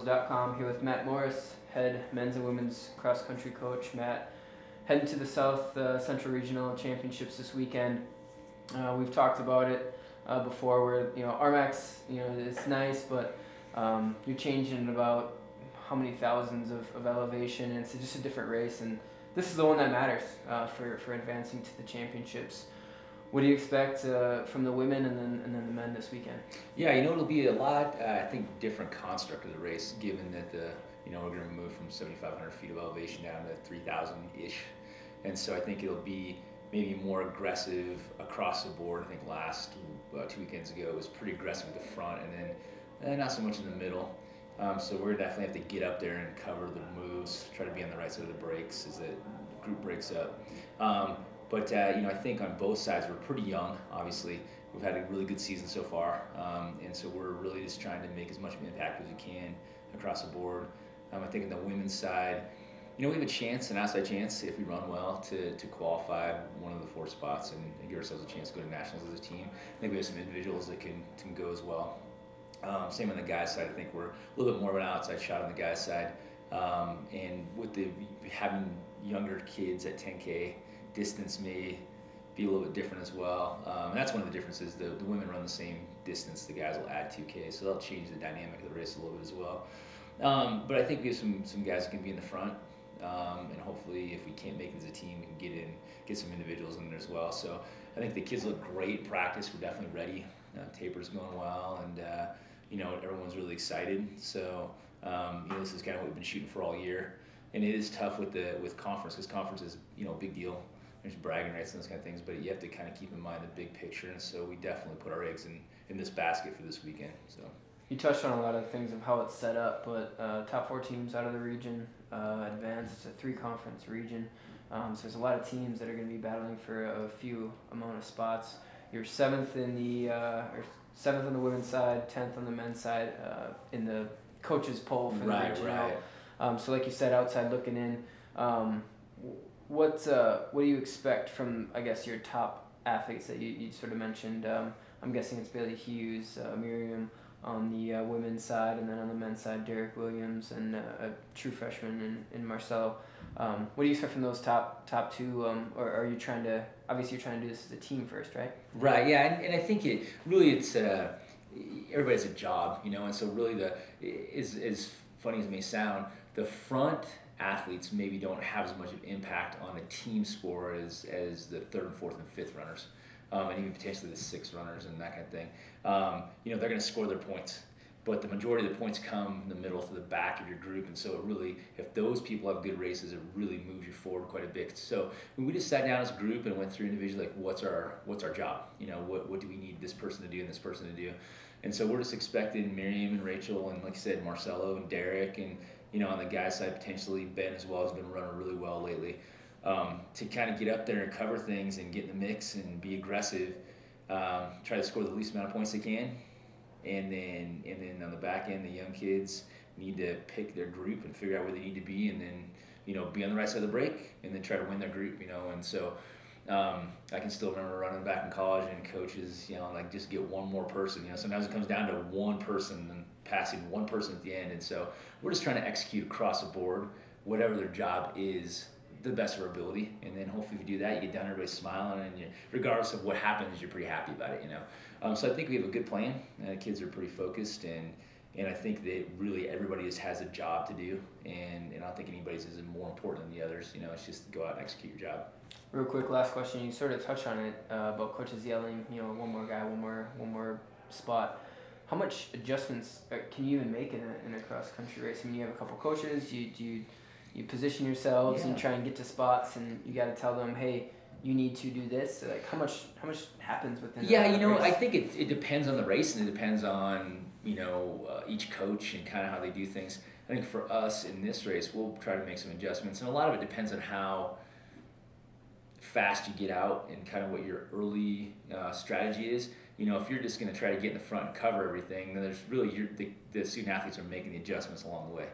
CSU-Pueblo.com here with Matt Morris, head men's and women's cross country coach. Matt, heading to the South Central Regional Championships this weekend. We've talked about it before, where RMAX, it's nice, but you're changing about how many thousands of elevation, and it's just a different race, and this is the one that matters for advancing to the championships. What do you expect from the women and then the men this weekend? Yeah, it'll be a lot, I think, different construct of the race, given that we're going to move from 7,500 feet of elevation down to 3,000-ish. And so I think it'll be maybe more aggressive across the board. I think last 2 weekends ago it was pretty aggressive at the front, and then not so much in the middle. So we're definitely have to get up there and cover the moves, try to be on the right side of the brakes as the group breaks up. But I think on both sides we're pretty young. Obviously, we've had a really good season so far, and so we're really just trying to make as much of an impact as we can across the board. I think on the women's side, we have a chance, an outside chance, if we run well, to qualify one of the 4 spots and give ourselves a chance to go to nationals as a team. I think we have some individuals that can go as well. Same on the guys' side. I think we're a little bit more of an outside shot on the guys' side, and with having younger kids at 10K. Distance may be a little bit different as well. And that's one of the differences. The women run the same distance. The guys will add 2K, so they'll change the dynamic of the race a little bit as well. But I think we have some guys that can be in the front, and hopefully if we can't make it as a team, we can get some individuals in there as well. So I think the kids look great in practice. We're definitely ready. Taper's going well, and everyone's really excited. So this is kind of what we've been shooting for all year. And it is tough with conference, because conference is a big deal. There's bragging rights and those kind of things, but you have to kind of keep in mind the big picture, and so we definitely put our eggs in this basket for this weekend. So you touched on a lot of things of how it's set up, but top 4 teams out of the region advance. It's a 3-conference region, so there's a lot of teams that are going to be battling for a few amount of spots. You're 7th in the women's side, 10th on the men's side in the coaches poll for the regional. Right. So like you said, outside looking in. What do you expect from, I guess, your top athletes that you sort of mentioned? I'm guessing it's Bailey Hughes, Miriam on the women's side, and then on the men's side, Derek Williams and a true freshman in Marcelo. What do you expect from those top 2? Or are you trying to, obviously you're trying to do this as a team first, right? Right, yeah, and I think it's everybody has a job, and so really as funny as it may sound, the front athletes maybe don't have as much of an impact on a team score as the 3rd and 4th and 5th runners, and even potentially the 6th runners and that kind of thing. They're going to score their points, but the majority of the points come in the middle to the back of your group, and so it really, if those people have good races, it really moves you forward quite a bit. So when we just sat down as a group and went through individually, like what's our job? What do we need this person to do and this person to do? And so we're just expecting Miriam and Rachel and, like you said, Marcelo and Derek, and on the guys' side, potentially Ben as well has been running really well lately, to kind of get up there and cover things and get in the mix and be aggressive, try to score the least amount of points they can, and then on the back end, the young kids need to pick their group and figure out where they need to be, and then be on the right side of the break, and then try to win their group, and so I can still remember running back in college and coaches, just get one more person. Sometimes it comes down to one person and passing one person at the end, and so we're just trying to execute across the board whatever their job is, the best of our ability, and then hopefully if you do that, you get done, everybody's smiling, and regardless of what happens, you're pretty happy about it. So I think we have a good plan. The kids are pretty focused, and I think that really everybody just has a job to do, and I don't think anybody's is more important than the others. It's just to go out and execute your job. Real quick, last question. You sort of touched on it about coaches yelling, one more guy, one more spot. How much adjustments can you even make in a cross country race? I mean, you have a couple coaches. You position yourselves and try and get to spots, and you got to tell them, hey, you need to do this. So, how much happens within? Yeah, race? I think it depends on the race, and it depends on each coach and kind of how they do things. I think for us in this race, we'll try to make some adjustments, and a lot of it depends on how fast you get out and kind of what your early strategy is. If you're just going to try to get in the front and cover everything, then there's really the student athletes are making the adjustments along the way.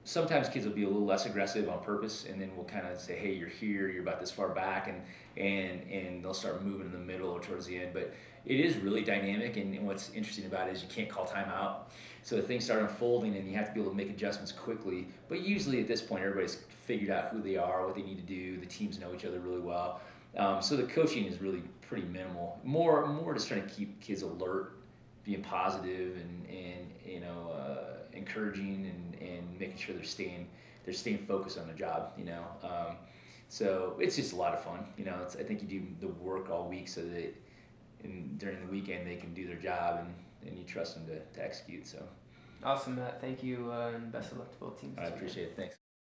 sometimes kids will be a little less aggressive on purpose, and then we'll kind of say, hey, you're here, you're about this far back, and they'll start moving in the middle or towards the end. But it is really dynamic, and what's interesting about it is you can't call timeout. So things start unfolding, and you have to be able to make adjustments quickly. But usually at this point, everybody's figured out who they are, what they need to do. The teams know each other really well. So the coaching is really pretty minimal. More just trying to keep kids alert, being positive, and encouraging, and making sure they're staying focused on their job. So it's just a lot of fun. I think you do the work all week so that during the weekend they can do their job, and you trust them to execute. So Awesome, Matt. Thank you, and best of luck to both teams. I appreciate it. Thanks.